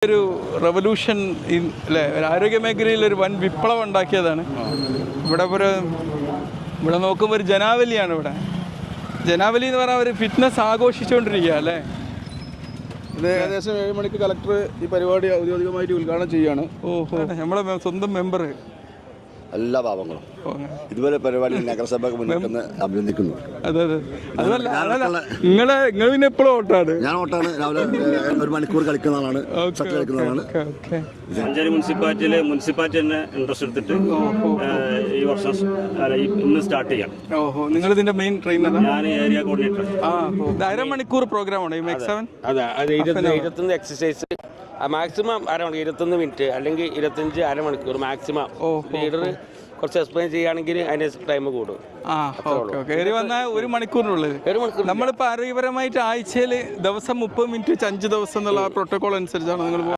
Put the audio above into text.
ഒരു റെവല്യൂഷൻ അല്ലേ, ഒരു ആരോഗ്യ മേഖലയിൽ ഒരു വൻ വിപ്ലവം ഉണ്ടാക്കിയതാണ്. ഇവിടെ നോക്കുമ്പോൾ ഒരു ജനാവലിയാണ്. ജനാവലി എന്ന് പറഞ്ഞാൽ ഒരു ഫിറ്റ്നസ് ആഘോഷിച്ചുകൊണ്ടിരിക്കുക അല്ലേ. ഇത് ഏകദേശം 7 മണിക്ക് കളക്ടർ ഈ പരിപാടി ഔദ്യോഗികമായിട്ട് ഉദ്ഘാടനം ചെയ്യുകയാണ്. ഓഹോ, നമ്മളെ സ്വന്തം മെമ്പർ എല്ലാ പാവങ്ങളും ഇതുപോലെ പരിപാടി നഗരസഭ മുന്നിൽ അഭിനന്ദിക്കുന്നു. അതെ അതെ, അതല്ല നിങ്ങൾ പിന്നെ എപ്പോഴും ഓട്ടാണ്. ഞാൻ ഓട്ടാണ്, രാവിലെ 1 മണിക്കൂർ കളിക്കുന്നതാണ്, കളിക്കുന്നതാണ്. മഞ്ചേരി മുനിസിപ്പാലിറ്റി തന്നെ ഇൻട്രസ്റ്റ് എടുത്തിട്ട് ഈ വർഷം ഇന്ന് സ്റ്റാർട്ട് ചെയ്യാം. ഓഹോ, നിങ്ങൾ ഇതിന്റെ മെയിൻ ട്രെയിനറാണ്? ഞാൻ ഏരിയ കോർഡിനേറ്റർ. അരമണിക്കൂർ പ്രോഗ്രാമാണ് ഈ മാക്സ്7. അതെ, അത് 21 എക്സസൈസ് മാക്സിമം 21 മിനിറ്റ് അല്ലെങ്കിൽ 25 അരമണിക്കൂർ മാക്സിമം. ലീഡർ കുറച്ച് എക്സ്പ്ലെയിൻ ചെയ്യുകയാണെങ്കിൽ അതിന് ടൈം കൂടും. കയറി വന്നാൽ 1 മണിക്കൂറിനുള്ളത്. നമ്മളിപ്പോൾ ആരോഗ്യപരമായിട്ട് ആഴ്ചയിൽ ദിവസം 30 മിനിറ്റ് വെച്ച് 5 ദിവസം എന്നുള്ള പ്രോട്ടോകോൾ അനുസരിച്ചാണ് നിങ്ങൾ